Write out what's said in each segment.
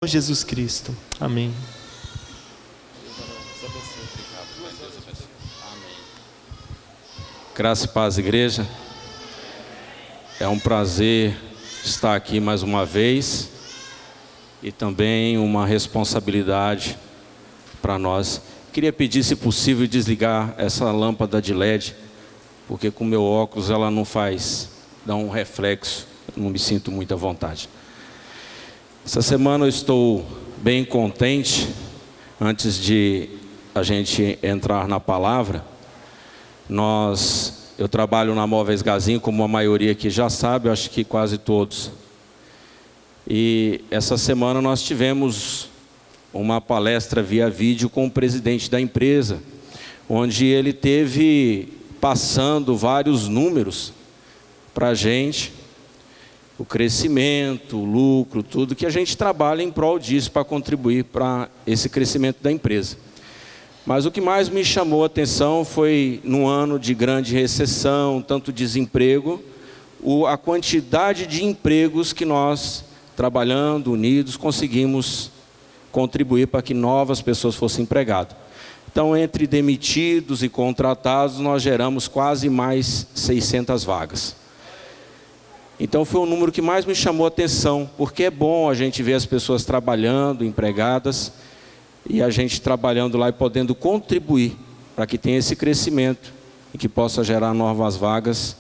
Jesus Cristo. Amém. Graça e paz, igreja. É um prazer estar aqui mais uma vez e também uma responsabilidade para nós. Queria pedir, se possível, desligar essa lâmpada de LED, porque com meu óculos ela não dá um reflexo, eu não me sinto muito à vontade. Essa semana eu estou bem contente. Antes de a gente entrar na palavra, eu trabalho na Móveis Gazinho, como a maioria aqui já sabe, eu acho que quase todos. E essa semana nós tivemos uma palestra via vídeo com o presidente da empresa, onde ele teve passando vários números para a gente, o crescimento, o lucro, tudo que a gente trabalha em prol disso para contribuir para esse crescimento da empresa. Mas o que mais me chamou a atenção foi, num ano de grande recessão, tanto desemprego, a quantidade de empregos que nós, trabalhando, unidos, conseguimos contribuir para que novas pessoas fossem empregadas. Então, entre demitidos e contratados, nós geramos quase mais 600 vagas. Então foi o número que mais me chamou a atenção, porque é bom a gente ver as pessoas trabalhando, empregadas, e a gente trabalhando lá e podendo contribuir para que tenha esse crescimento e que possa gerar novas vagas.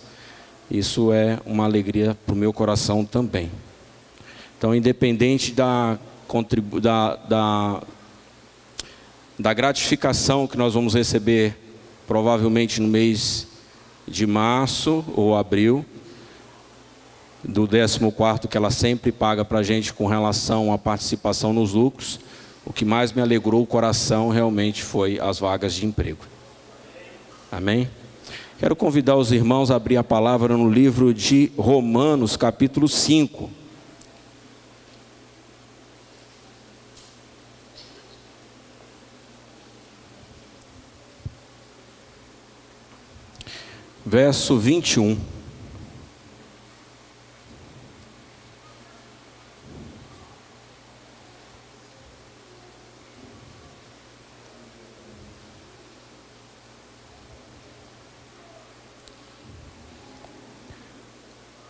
Isso é uma alegria para o meu coração também. Então, independente da gratificação que nós vamos receber, provavelmente no mês de março ou abril, do 14º que ela sempre paga para a gente com relação à participação nos lucros, o que mais me alegrou o coração realmente foi as vagas de emprego. Amém? Quero convidar os irmãos a abrir a palavra no livro de Romanos, capítulo 5. Verso 21.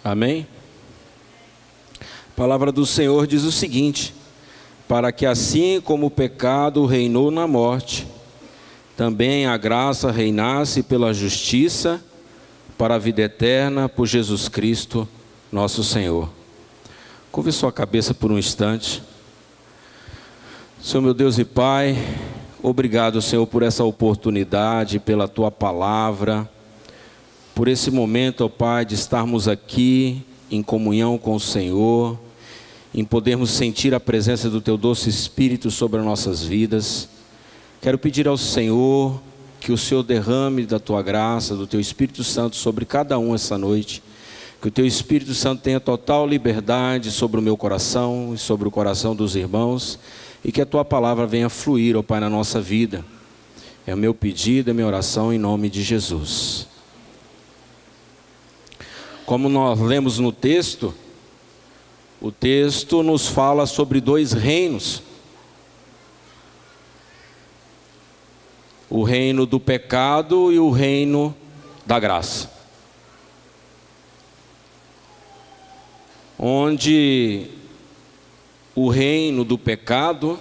Amém? A palavra do Senhor diz o seguinte: para que assim como o pecado reinou na morte, também a graça reinasse pela justiça para a vida eterna por Jesus Cristo, nosso Senhor. Curve sua cabeça por um instante. Senhor meu Deus e Pai, obrigado, Senhor, por essa oportunidade, pela Tua palavra, por esse momento, ó Pai, de estarmos aqui em comunhão com o Senhor, em podermos sentir a presença do Teu doce Espírito sobre as nossas vidas. Quero pedir ao Senhor que o Senhor derrame da Tua graça, do Teu Espírito Santo sobre cada um essa noite, que o Teu Espírito Santo tenha total liberdade sobre o meu coração e sobre o coração dos irmãos, e que a Tua palavra venha fluir, ó Pai, na nossa vida. É o meu pedido, é a minha oração em nome de Jesus. Como nós lemos no texto, o texto nos fala sobre dois reinos. O reino do pecado e o reino da graça. Onde o reino do pecado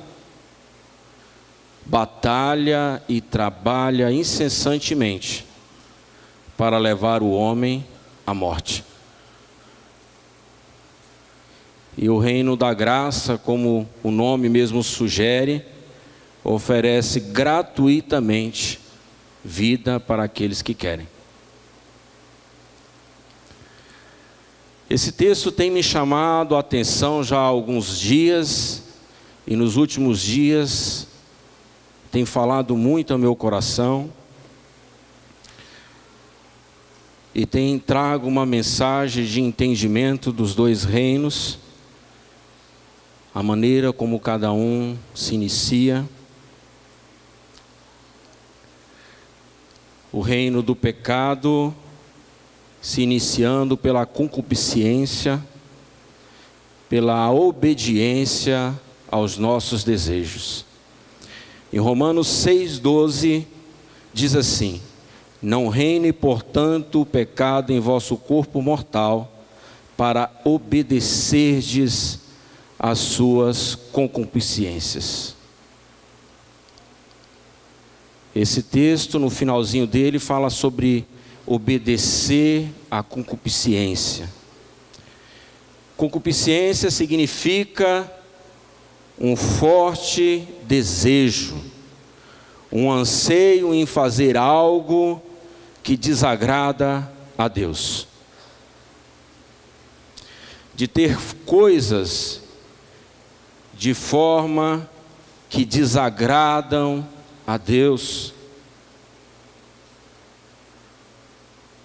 batalha e trabalha incessantemente para levar o homem à morte. E o reino da graça, como o nome mesmo sugere, oferece gratuitamente vida para aqueles que querem. Esse texto tem me chamado a atenção já há alguns dias, e nos últimos dias tem falado muito ao meu coração, e tem trago uma mensagem de entendimento dos dois reinos, a maneira como cada um se inicia. O reino do pecado se iniciando pela concupiscência, pela obediência aos nossos desejos. Em Romanos 6,12 diz assim: não reine, portanto, o pecado em vosso corpo mortal, para obedecerdes às suas concupiscências. Esse texto, no finalzinho dele, fala sobre obedecer à concupiscência. Concupiscência significa um forte desejo, um anseio em fazer algo que desagrada a Deus. De ter coisas de forma que desagradam a Deus.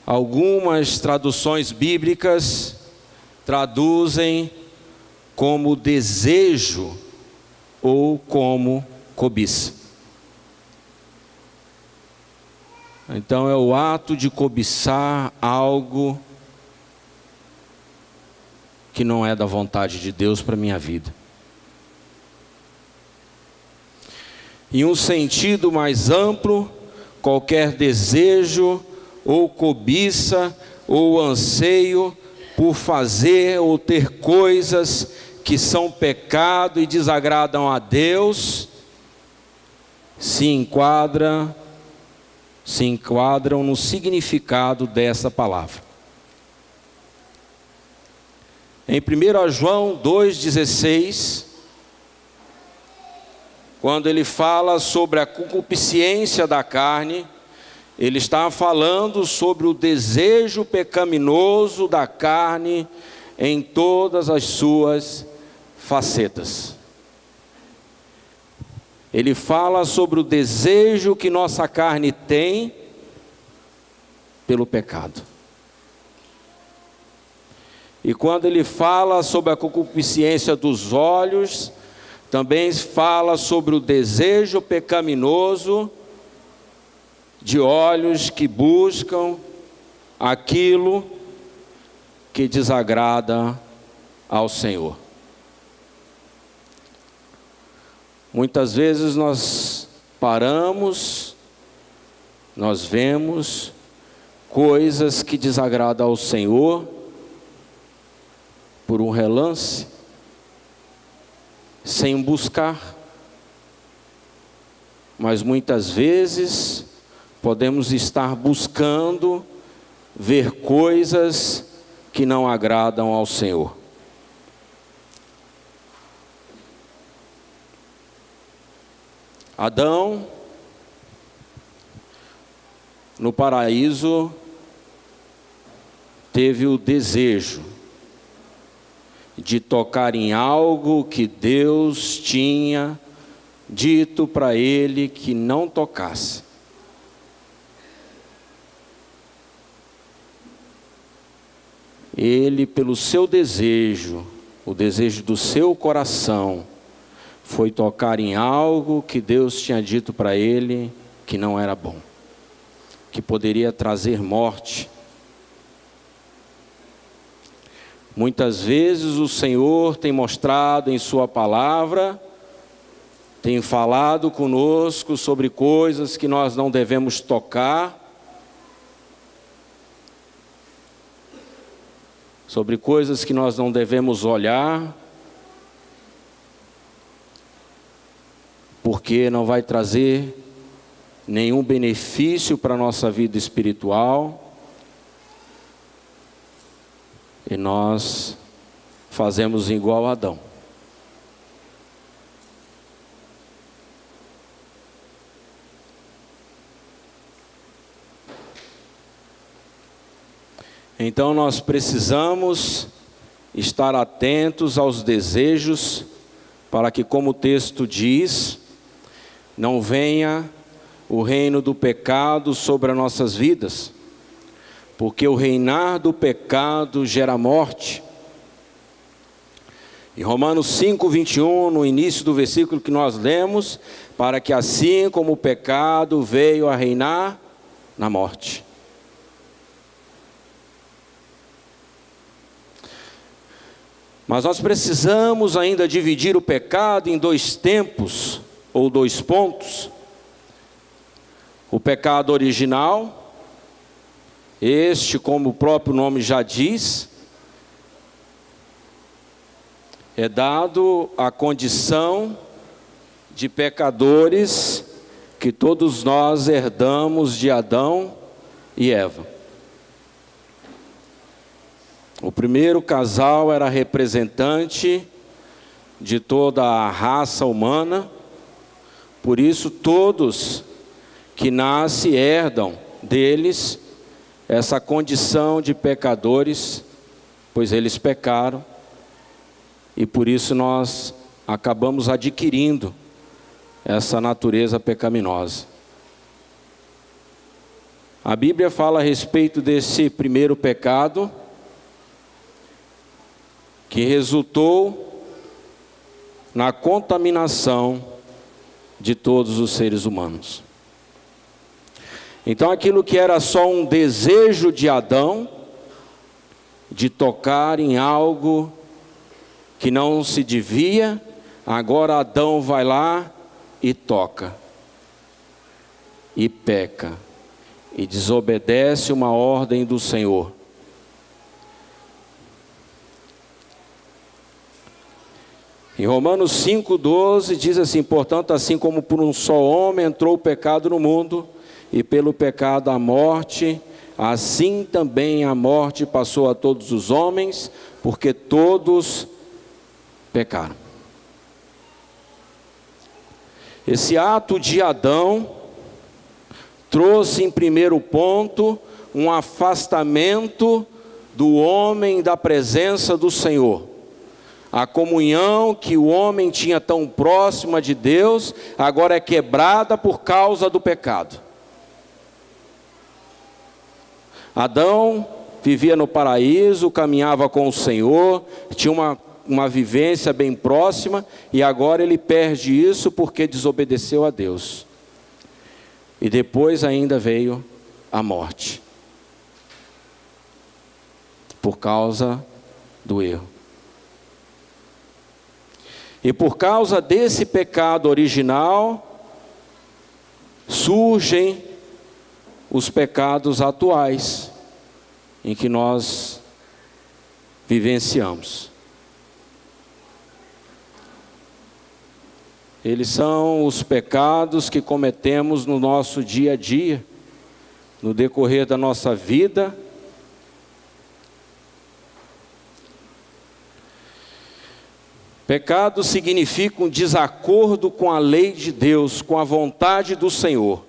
Algumas traduções bíblicas traduzem como desejo ou como cobiça. Então é o ato de cobiçar algo que não é da vontade de Deus para a minha vida. Em um sentido mais amplo, qualquer desejo ou cobiça ou anseio por fazer ou ter coisas que são pecado e desagradam a Deus, se enquadram no significado dessa palavra. Em 1 João 2,16, quando ele fala sobre a concupiscência da carne, ele está falando sobre o desejo pecaminoso da carne em todas as suas facetas. Ele fala sobre o desejo que nossa carne tem pelo pecado. E quando ele fala sobre a concupiscência dos olhos, também fala sobre o desejo pecaminoso de olhos que buscam aquilo que desagrada ao Senhor. Muitas vezes nós paramos, nós vemos coisas que desagradam ao Senhor por um relance, sem buscar. Mas muitas vezes podemos estar buscando ver coisas que não agradam ao Senhor. Adão, no paraíso, teve o desejo de tocar em algo que Deus tinha dito para ele que não tocasse. Ele, pelo seu desejo, o desejo do seu coração, foi tocar em algo que Deus tinha dito para ele que não era bom, que poderia trazer morte. Muitas vezes o Senhor tem mostrado em sua palavra, tem falado conosco sobre coisas que nós não devemos tocar, sobre coisas que nós não devemos olhar, porque não vai trazer nenhum benefício para a nossa vida espiritual, e nós fazemos igual a Adão. Então nós precisamos estar atentos aos desejos, para que, como o texto diz, não venha o reino do pecado sobre as nossas vidas, porque o reinar do pecado gera morte. Em Romanos 5:21, no início do versículo que nós lemos, para que assim como o pecado veio a reinar na morte. Mas nós precisamos ainda dividir o pecado em dois tempos, ou dois pontos. O pecado original, este, como o próprio nome já diz, é dado a condição de pecadores que todos nós herdamos de Adão e Eva. O primeiro casal era representante de toda a raça humana, por isso todos que nascem herdam deles essa condição de pecadores, pois eles pecaram, e por isso nós acabamos adquirindo essa natureza pecaminosa. A Bíblia fala a respeito desse primeiro pecado, que resultou na contaminação de todos os seres humanos. Então aquilo que era só um desejo de Adão, de tocar em algo que não se devia, agora Adão vai lá e toca, e peca, e desobedece uma ordem do Senhor. Em Romanos 5,12 diz assim: portanto, assim como por um só homem entrou o pecado no mundo, e pelo pecado a morte, assim também a morte passou a todos os homens, porque todos pecaram. Esse ato de Adão trouxe em primeiro ponto um afastamento do homem da presença do Senhor. A comunhão que o homem tinha tão próxima de Deus, agora é quebrada por causa do pecado. Adão vivia no paraíso, caminhava com o Senhor, tinha uma vivência bem próxima, e agora ele perde isso porque desobedeceu a Deus. E depois ainda veio a morte, por causa do erro. E por causa desse pecado original, surgem os pecados atuais, em que nós vivenciamos. Eles são os pecados que cometemos no nosso dia a dia, no decorrer da nossa vida. Pecado significa um desacordo com a lei de Deus, com a vontade do Senhor.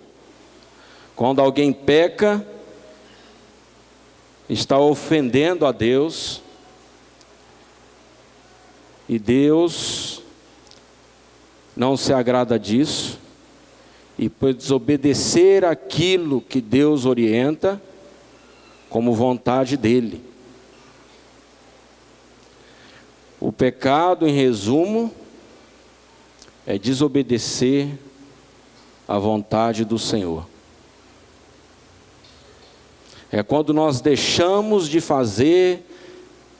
Quando alguém peca, está ofendendo a Deus, e Deus não se agrada disso, e por desobedecer aquilo que Deus orienta, como vontade dEle. O pecado, em resumo, é desobedecer à vontade do Senhor. É quando nós deixamos de fazer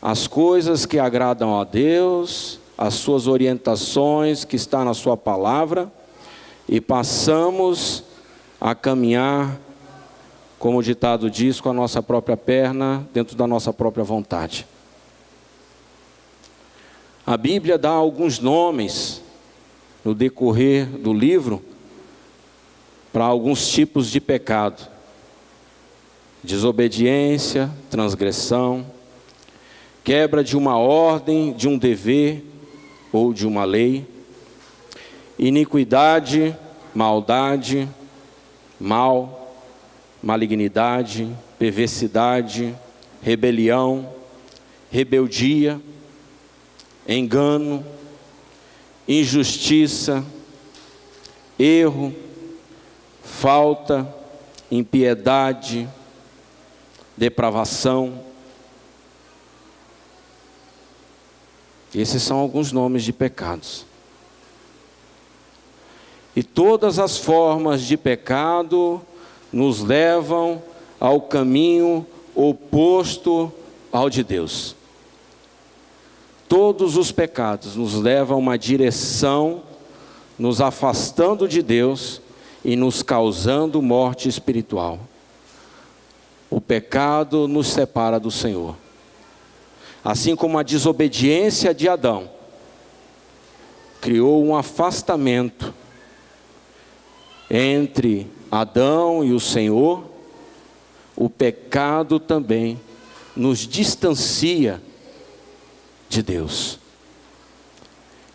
as coisas que agradam a Deus, as suas orientações que está na sua palavra, e passamos a caminhar, como o ditado diz, com a nossa própria perna, dentro da nossa própria vontade. A Bíblia dá alguns nomes no decorrer do livro para alguns tipos de pecado: desobediência, transgressão, quebra de uma ordem, de um dever ou de uma lei, iniquidade, maldade, mal, malignidade, perversidade, rebelião, rebeldia, engano, injustiça, erro, falta, impiedade, depravação. Esses são alguns nomes de pecados. E todas as formas de pecado nos levam ao caminho oposto ao de Deus. Todos os pecados nos levam a uma direção, nos afastando de Deus e nos causando morte espiritual. O pecado nos separa do Senhor. Assim como a desobediência de Adão criou um afastamento entre Adão e o Senhor, o pecado também nos distancia de Deus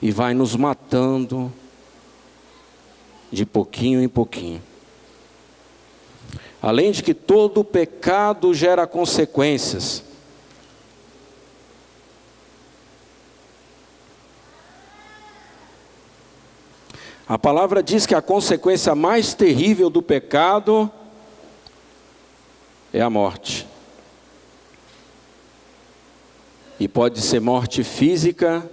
e vai nos matando de pouquinho em pouquinho. Além de que todo pecado gera consequências. A palavra diz que a consequência mais terrível do pecado é a morte. E pode ser morte física,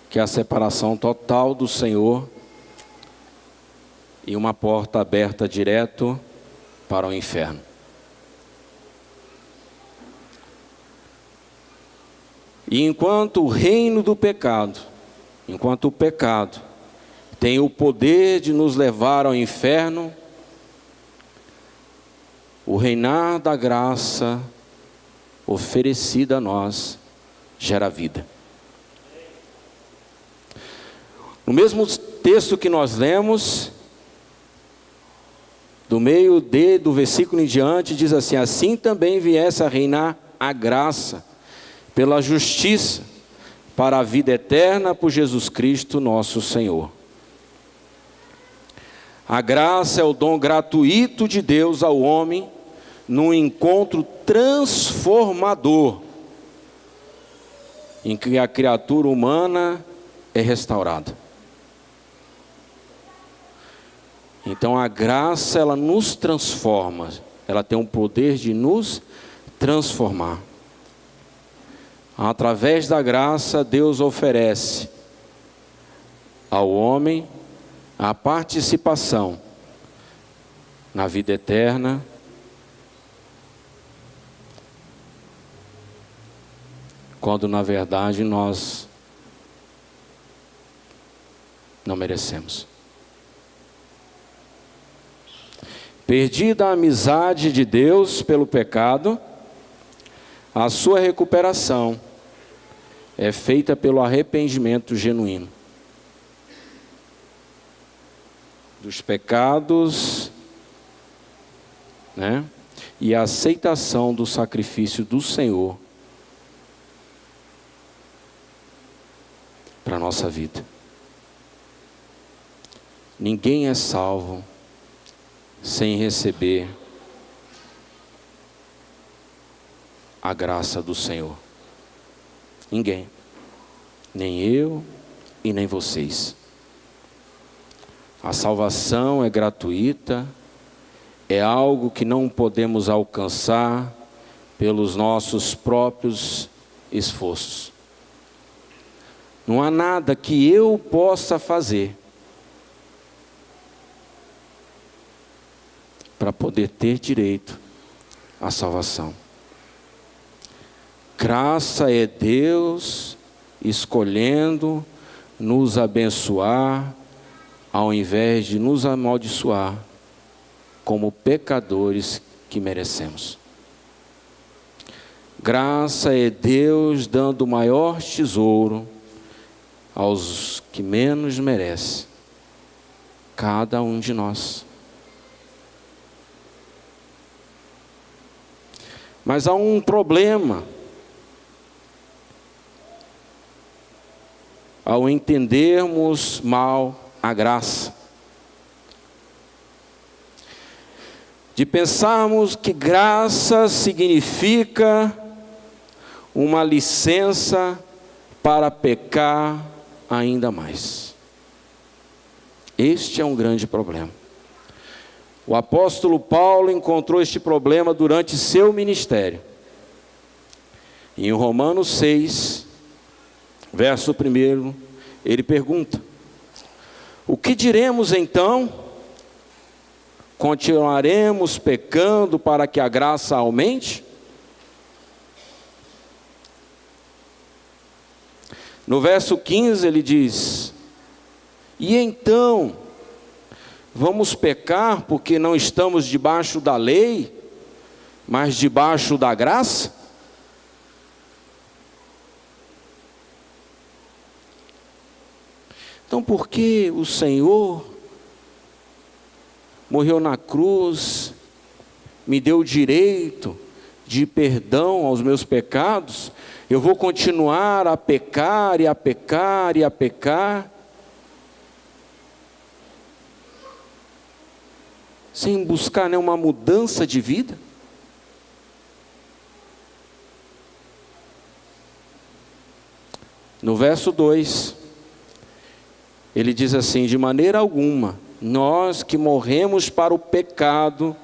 que é a separação total do Senhor, e uma porta aberta direto para o inferno. E enquanto o reino do pecado, enquanto o pecado tem o poder de nos levar ao inferno, o reinar da graça oferecida a nós gera vida. No mesmo texto que nós lemos, do meio do versículo em diante, diz assim: assim também viesse a reinar a graça, pela justiça, para a vida eterna por Jesus Cristo nosso Senhor. A graça é o dom gratuito de Deus ao homem, num encontro transformador, em que a criatura humana é restaurada. Então a graça, ela nos transforma, ela tem o poder de nos transformar. Através da graça, Deus oferece ao homem a participação na vida eterna, quando na verdade nós não merecemos. Perdida a amizade de Deus pelo pecado, a sua recuperação é feita pelo arrependimento genuíno dos pecados, né? E a aceitação do sacrifício do Senhor para a nossa vida. Ninguém é salvo sem receber a graça do Senhor. Ninguém. Nem eu e nem vocês. A salvação é gratuita, é algo que não podemos alcançar pelos nossos próprios esforços. Não há nada que eu possa fazer para poder ter direito à salvação. Graça é Deus escolhendo nos abençoar, ao invés de nos amaldiçoar, como pecadores que merecemos. Graça é Deus dando o maior tesouro aos que menos merecem, cada um de nós. Mas há um problema ao entendermos mal a graça, de pensarmos que graça significa uma licença para pecar ainda mais. Este é um grande problema. O apóstolo Paulo encontrou este problema durante seu ministério. Em Romanos 6, verso 1, ele pergunta: o que diremos então? Continuaremos pecando para que a graça aumente? No verso 15 ele diz: e então, vamos pecar porque não estamos debaixo da lei, mas debaixo da graça? Então, por que o Senhor morreu na cruz, me deu o direito de perdão aos meus pecados, eu vou continuar a pecar e a pecar e a pecar, sem buscar nenhuma mudança de vida? No verso 2, ele diz assim: de maneira alguma, nós que morremos para o pecado,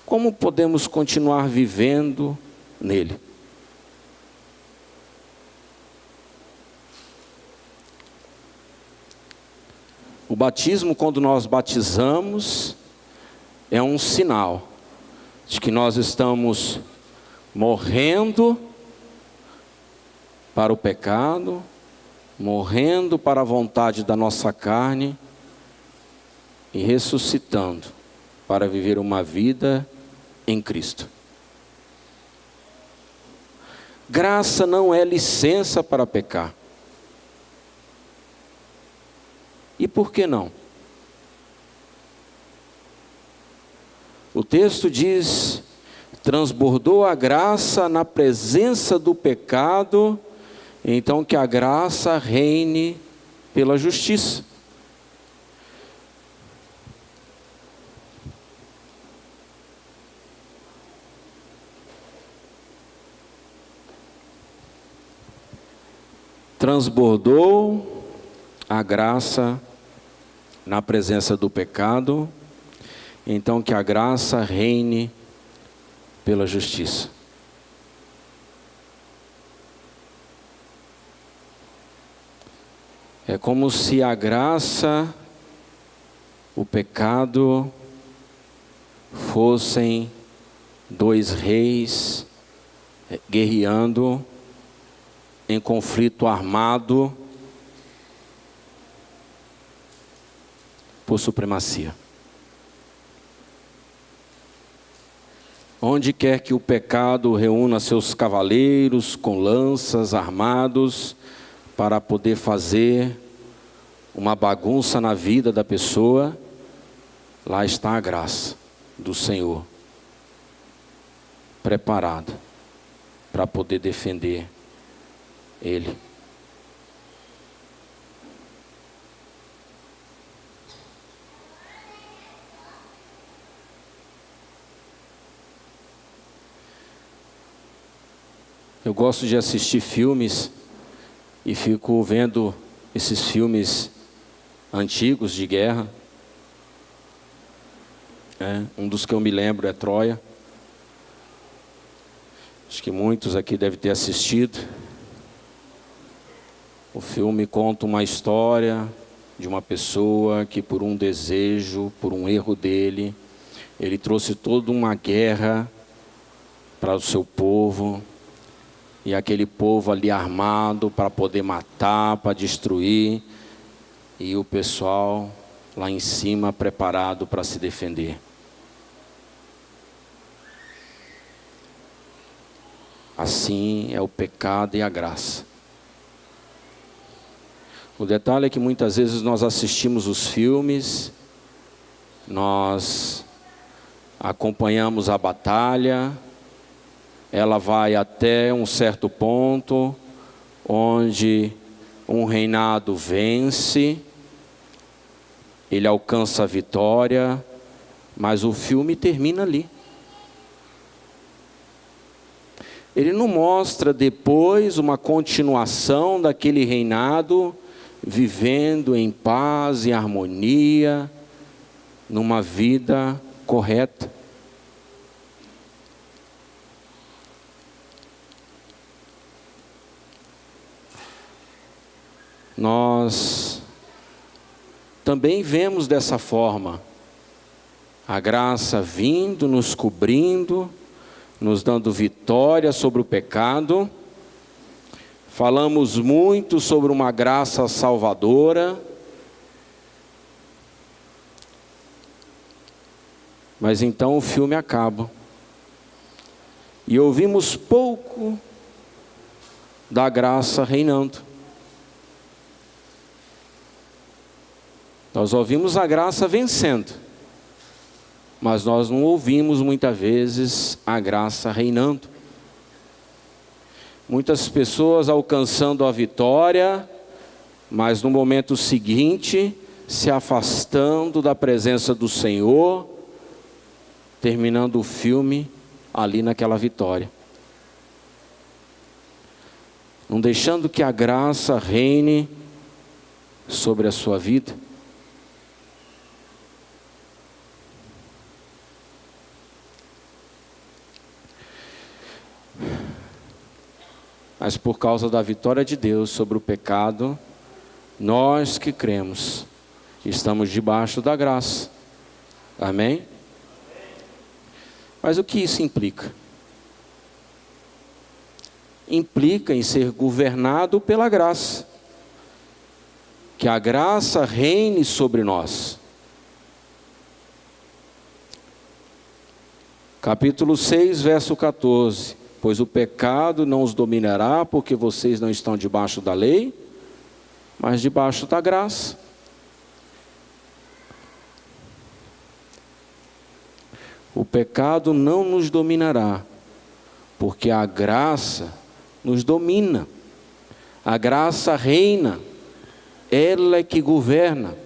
como podemos continuar vivendo nele? O batismo, quando nós batizamos, é um sinal de que nós estamos morrendo para o pecado, morrendo para a vontade da nossa carne e ressuscitando para viver uma vida em Cristo. Graça não é licença para pecar. E por que não? O texto diz: transbordou a graça na presença do pecado, então que a graça reine pela justiça. Transbordou a graça na presença do pecado, então que a graça reine pela justiça. É como se a graça, o pecado, fossem dois reis guerreando em conflito armado por supremacia. Onde quer que o pecado reúna seus cavaleiros com lanças armados para poder fazer uma bagunça na vida da pessoa, lá está a graça do Senhor, preparada para poder defender Ele. Eu gosto de assistir filmes e fico vendo esses filmes antigos de guerra. Um dos que eu me lembro é Troia. Acho que muitos aqui devem ter assistido. O filme conta uma história de uma pessoa que, por um desejo, por um erro dele, ele trouxe toda uma guerra para o seu povo. E aquele povo ali armado para poder matar, para destruir. E o pessoal lá em cima preparado para se defender. Assim é o pecado e a graça. O detalhe é que muitas vezes nós assistimos os filmes, nós acompanhamos a batalha, ela vai até um certo ponto, onde um reinado vence, ele alcança a vitória, mas o filme termina ali. Ele não mostra depois uma continuação daquele reinado, vivendo em paz e harmonia, numa vida correta. Nós também vemos dessa forma a graça vindo, nos cobrindo, nos dando vitória sobre o pecado, falamos muito sobre uma graça salvadora, mas então o filme acaba. E ouvimos pouco da graça reinando. Nós ouvimos a graça vencendo, mas nós não ouvimos muitas vezes a graça reinando. Muitas pessoas alcançando a vitória, mas no momento seguinte se afastando da presença do Senhor, terminando o filme ali naquela vitória. Não deixando que a graça reine sobre a sua vida. Mas por causa da vitória de Deus sobre o pecado, nós que cremos, estamos debaixo da graça. Amém? Mas o que isso implica? Implica em ser governado pela graça. Que a graça reine sobre nós. Capítulo 6, verso 14. Pois o pecado não os dominará, porque vocês não estão debaixo da lei, mas debaixo da graça. O pecado não nos dominará, porque a graça nos domina. A graça reina, ela é que governa.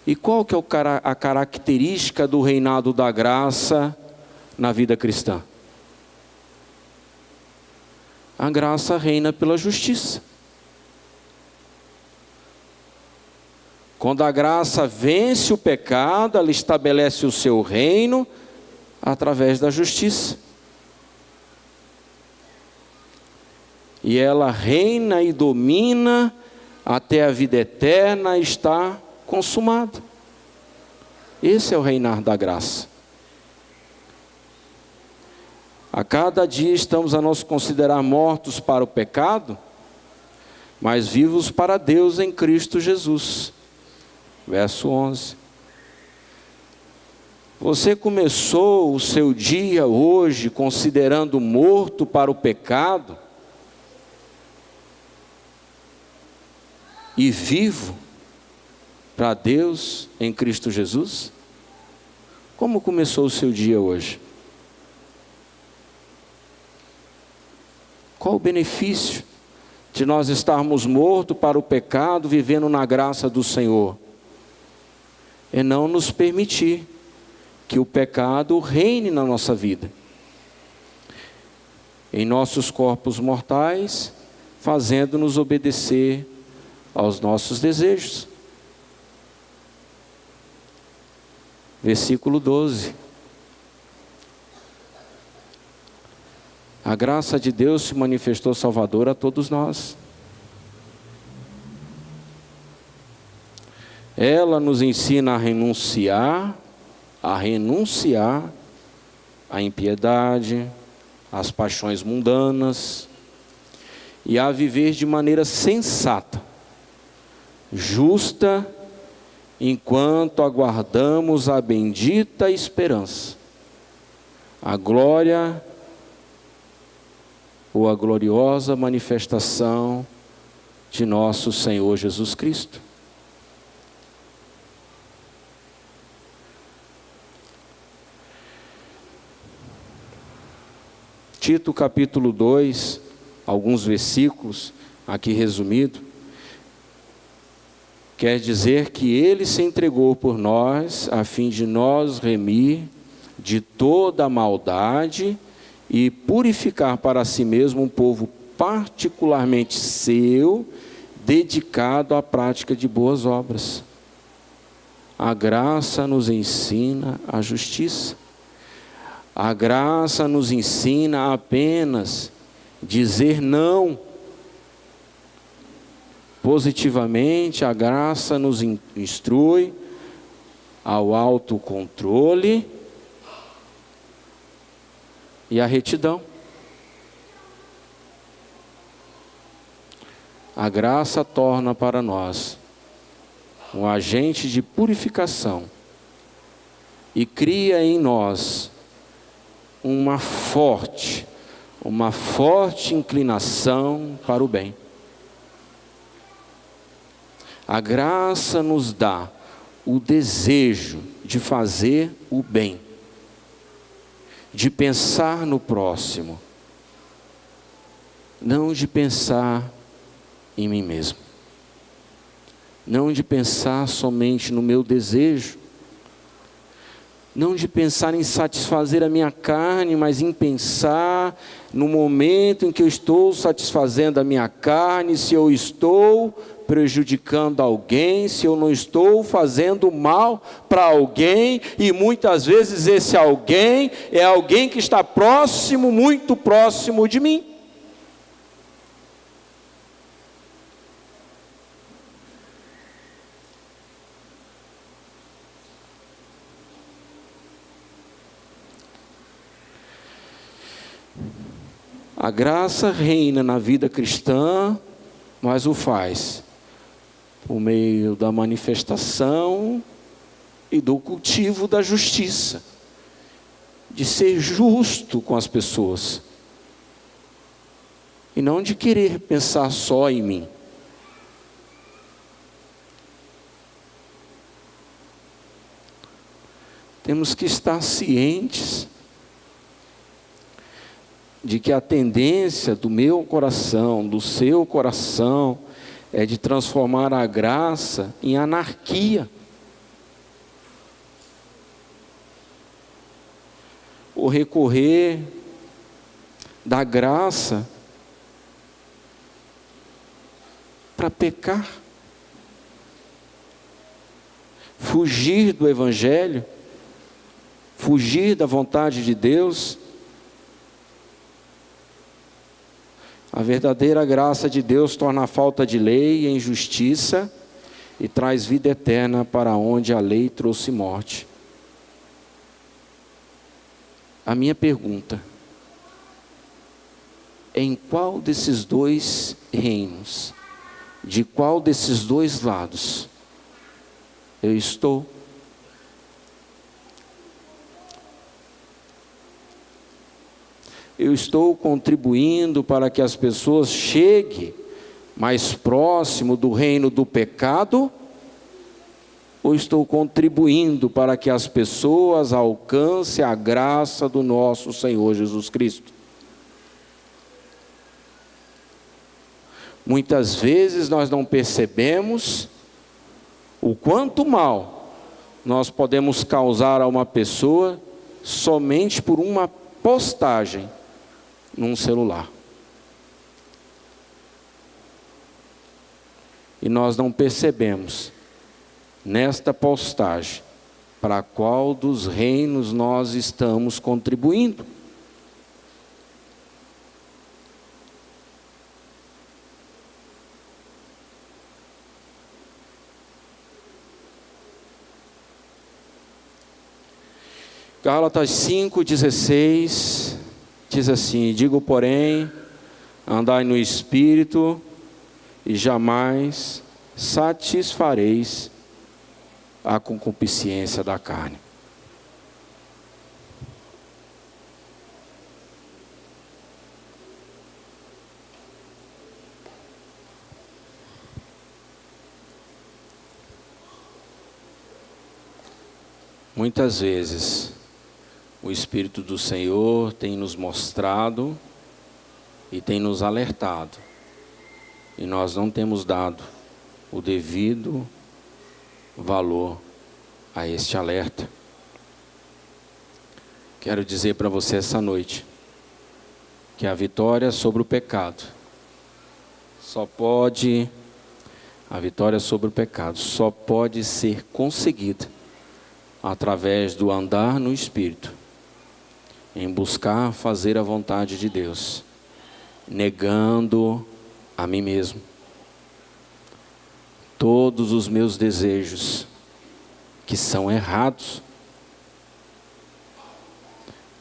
E qual que é a característica do reinado da graça na vida cristã? A graça reina pela justiça. Quando a graça vence o pecado, ela estabelece o seu reino através da justiça. E ela reina e domina até a vida eterna estar consumado. Esse é o reinar da graça. A cada dia estamos a nos considerar mortos para o pecado, mas vivos para Deus em Cristo Jesus. Verso 11. Você começou o seu dia hoje considerando morto para o pecado e vivo para Deus em Cristo Jesus? Como começou o seu dia hoje? Qual o benefício de nós estarmos mortos para o pecado, vivendo na graça do Senhor? É não nos permitir que o pecado reine na nossa vida. Em nossos corpos mortais, fazendo-nos obedecer aos nossos desejos. Versículo 12. A graça de Deus se manifestou salvadora a todos nós. Ela nos ensina a renunciar à impiedade, às paixões mundanas e a viver de maneira sensata, justa, enquanto aguardamos a bendita esperança, a glória ou a gloriosa manifestação de nosso Senhor Jesus Cristo. Tito capítulo 2, alguns versículos, aqui resumido, quer dizer que Ele se entregou por nós, a fim de nos remir de toda a maldade e purificar para si mesmo um povo particularmente seu, dedicado à prática de boas obras. A graça nos ensina a justiça. A graça nos ensina a apenas dizer não. Positivamente, a graça nos instrui ao autocontrole e à retidão. a graça torna para nós um agente de purificação e cria em nós uma forte inclinação para o bem. A graça nos dá o desejo de fazer o bem, de pensar no próximo, não de pensar em mim mesmo, não de pensar somente no meu desejo, não de pensar em satisfazer a minha carne, mas em pensar no momento em que eu estou satisfazendo a minha carne, se eu estou prejudicando alguém, se eu não estou fazendo mal para alguém, e muitas vezes esse alguém é alguém que está próximo, muito próximo de mim. A graça reina na vida cristã, mas o faz por meio da manifestação e do cultivo da justiça, de ser justo com as pessoas, e não de querer pensar só em mim. Temos que estar cientes de que a tendência do meu coração, do seu coração, é de transformar a graça em anarquia. O recorrer da graça para pecar, fugir do Evangelho, fugir da vontade de Deus. A verdadeira graça de Deus torna a falta de lei em justiça e traz vida eterna para onde a lei trouxe morte. A minha pergunta: em qual desses dois reinos, de qual desses dois lados eu estou? Eu estou contribuindo para que as pessoas cheguem mais próximo do reino do pecado? Ou estou contribuindo para que as pessoas alcancem a graça do nosso Senhor Jesus Cristo? Muitas vezes nós não percebemos o quanto mal nós podemos causar a uma pessoa somente por uma postagem num celular. E nós não percebemos nesta postagem para qual dos reinos nós estamos contribuindo. Gálatas 5,16 diz assim: digo, porém, andai no Espírito e jamais satisfareis a concupiscência da carne. Muitas vezes o Espírito do Senhor tem nos mostrado e tem nos alertado, e nós não temos dado o devido valor a este alerta. Quero dizer para você essa noite que a vitória sobre o pecado só pode ser conseguida através do andar no Espírito, em buscar fazer a vontade de Deus, negando a mim mesmo, todos os meus desejos que são errados.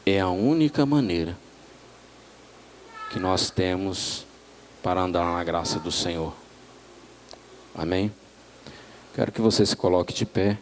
É a única maneira que nós temos para andar na graça do Senhor. Amém? Quero que você se coloque de pé.